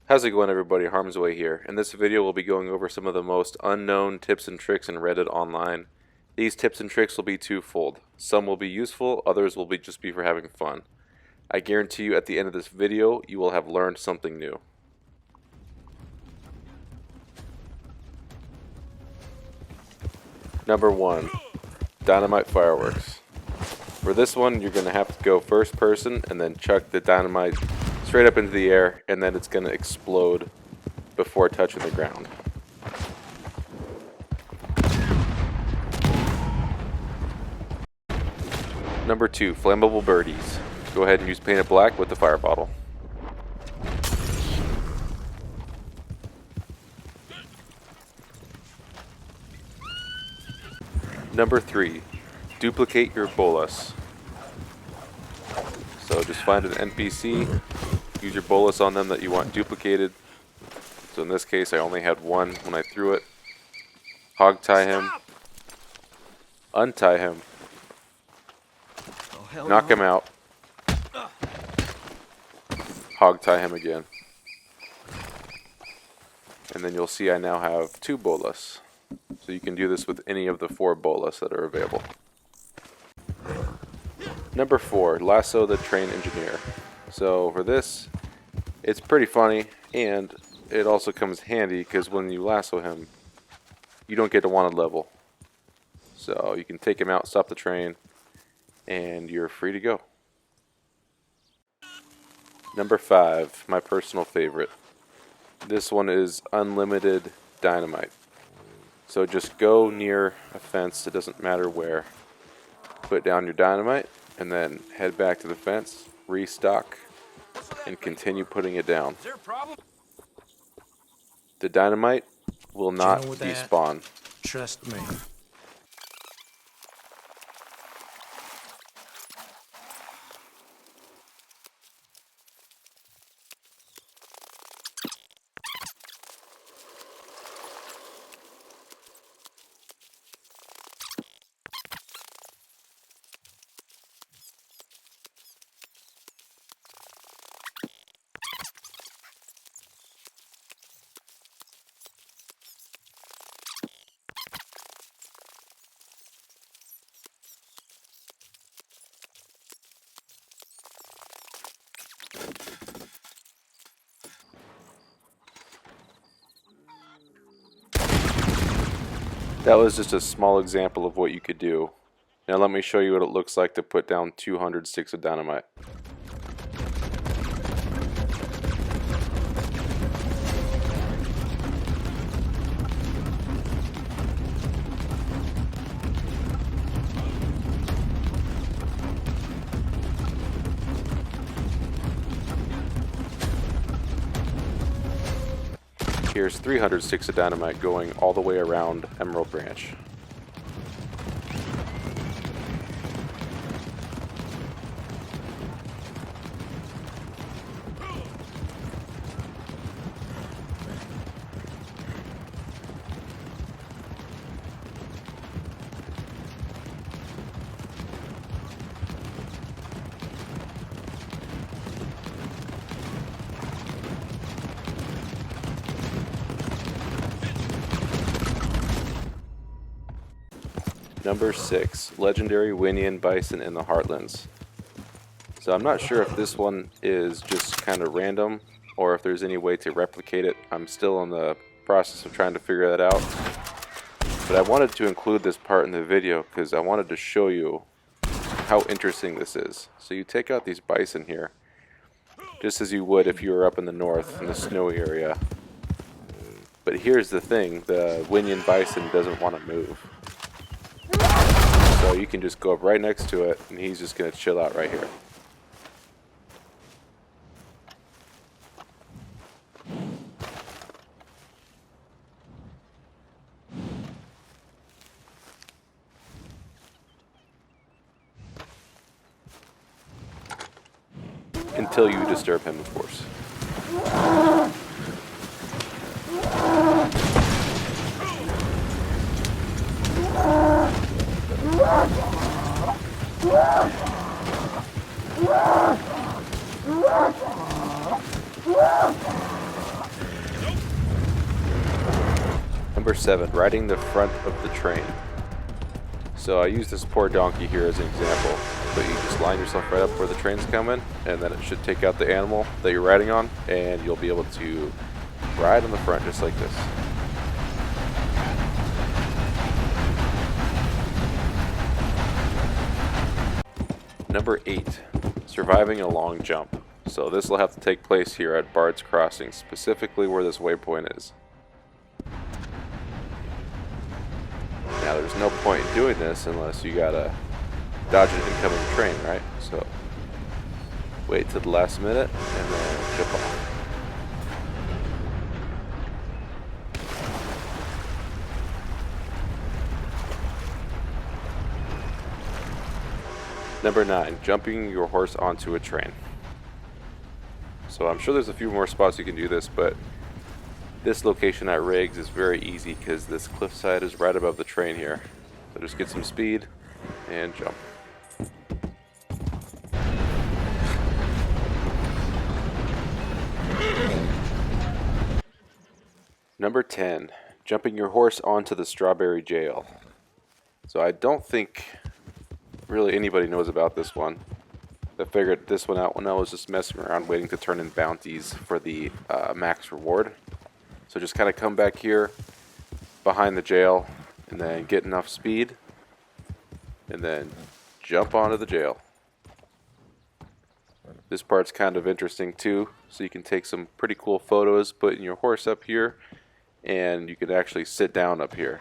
How's it going, everybody? Harm's Way here. In this video we'll be going over some of the most unknown tips and tricks in Reddit online. These tips and tricks will be twofold. Some will be useful, others will just be for having fun. I guarantee you at the end of this video you will have learned something new. Number 1. Dynamite fireworks. For this one you're going to have to go first person and then chuck the dynamite straight up into the air, and then it's going to explode before touching the ground. Number 2, flammable birdies. Go ahead and use painted black with the fire bottle. Number 3, duplicate your bolas. So just find an NPC, use your bolas on them that you want duplicated. So in this case I only had one when I threw it. Hog tie him, untie him, knock him out, hog tie him again. And then you'll see I now have 2 bolas. So you can do this with any of the 4 bolas that are available. Number 4, Lasso the train engineer. So for this, it's pretty funny, and it also comes handy because when you lasso him, you don't get to wanted level. So you can take him out, stop the train, and you're free to go. Number 5, my personal favorite. This one is unlimited dynamite. So just go near a fence, it doesn't matter where. Put down your dynamite, and then head back to the fence, restock, and continue putting it down. The dynamite will not despawn. Trust me. That was just a small example of what you could do. Now let me show you what it looks like to put down 200 sticks of dynamite. Here's 300 sticks of dynamite going all the way around Emerald Branch. Number 6, legendary Winyan bison in the Heartlands. So I'm not sure if this one is just kind of random or if there's any way to replicate it. I'm still in the process of trying to figure that out. But I wanted to include this part in the video because I wanted to show you how interesting this is. So you take out these bison here, just as you would if you were up in the north in the snowy area. But here's the thing, the Winyan bison doesn't want to move. So you can just go up right next to it and he's just going to chill out right here. Until you disturb him, of course. Number 7, riding the front of the train. So I use this poor donkey here as an example, but you just line yourself right up where the train's coming, and then it should take out the animal that you're riding on, and you'll be able to ride on the front just like this. Number 8, surviving a long jump. So this will have to take place here at Bard's Crossing, specifically where this waypoint is. Now there's no point in doing this unless you gotta dodge an incoming train, right? So wait till the last minute and then jump off. Number 9, jumping your horse onto a train. So I'm sure there's a few more spots you can do this, but this location at Riggs is very easy because this cliffside is right above the train here. So just get some speed and jump. Number 10, jumping your horse onto the strawberry jail. So I don't think really anybody knows about this one. I figured this one out when I was just messing around waiting to turn in bounties for the max reward. So just kind of come back here behind the jail and then get enough speed and then jump onto the jail. This part's kind of interesting too, so you can take some pretty cool photos putting your horse up here, and you can actually sit down up here.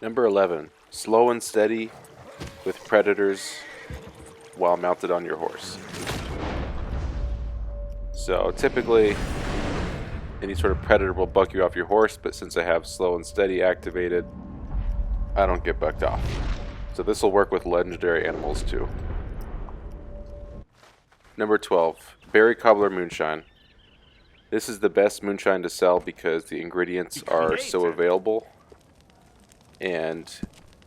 Number 11, slow and steady with predators while mounted on your horse. So typically any sort of predator will buck you off your horse, but since I have slow and steady activated, I don't get bucked off. So this will work with legendary animals too. Number 12, berry cobbler moonshine. This is the best moonshine to sell because the ingredients are so available. And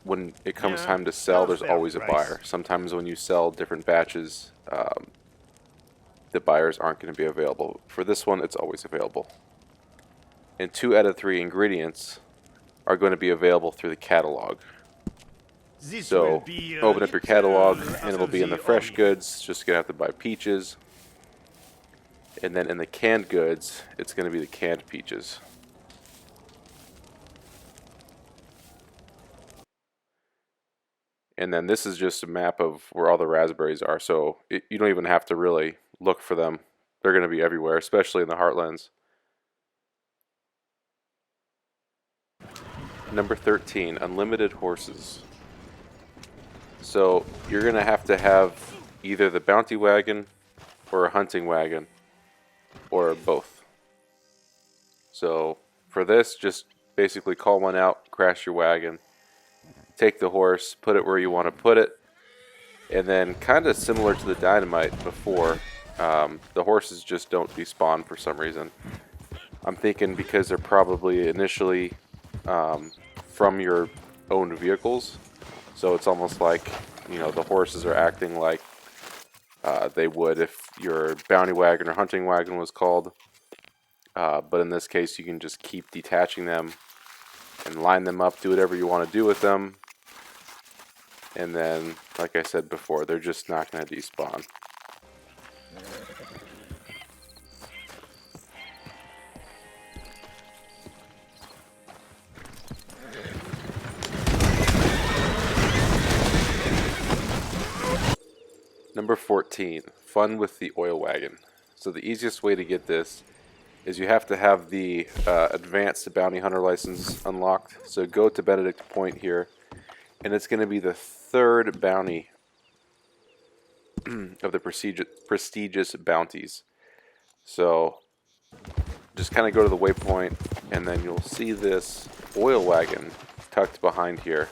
when it comes time to sell, there's always a buyer. Sometimes when you sell different batches, the buyers aren't going to be available. For this one, it's always available. And 2 out of 3 ingredients are going to be available through the catalog. So open up your catalog and it'll be in the fresh goods, just going to have to buy peaches. And then in the canned goods, it's going to be the canned peaches. And then this is just a map of where all the raspberries are, so you don't even have to really look for them. They're going to be everywhere, especially in the Heartlands. Number 13, unlimited horses. So you're going to have either the bounty wagon or a hunting wagon, or both. So for this, just basically call one out, crash your wagon. Take the horse, put it where you want to put it, and then kind of similar to the Dynamite before, the horses just don't despawn for some reason. I'm thinking because they're probably initially from your owned vehicles, so it's almost like, you know, the horses are acting like they would if your bounty wagon or hunting wagon was called, but in this case you can just keep detaching them and line them up, do whatever you want to do with them. And then, like I said before, they're just not going to despawn. Number 14, fun with the oil wagon. So the easiest way to get this is you have to have the advanced bounty hunter license unlocked. So go to Benedict Point here, and it's going to be the 3rd bounty of the prestigious bounties. So just kind of go to the waypoint, and then you'll see this oil wagon tucked behind here.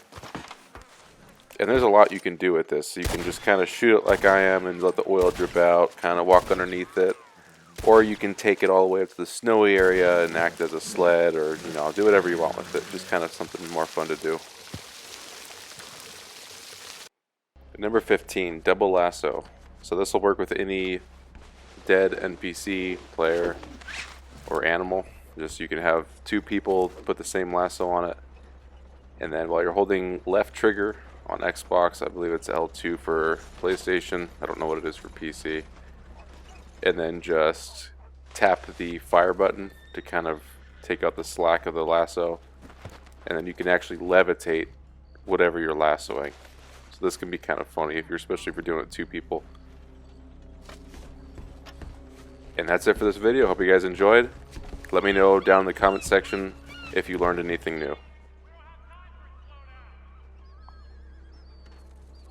And there's a lot you can do with this. So you can just kind of shoot it like I am and let the oil drip out, kind of walk underneath it. Or you can take it all the way up to the snowy area and act as a sled, or, you know, do whatever you want with it. Just kind of something more fun to do. Number 15, double lasso. So this will work with any dead NPC player or animal. Just you can have two people put the same lasso on it, and then while you're holding left trigger on Xbox, I believe it's L2 for PlayStation, I don't know what it is for PC, and then just tap the fire button to kind of take out the slack of the lasso, and then you can actually levitate whatever you're lassoing. So this can be kind of funny especially if you're doing it with two people. And that's it for this video. Hope you guys enjoyed. Let me know down in the comment section if you learned anything new.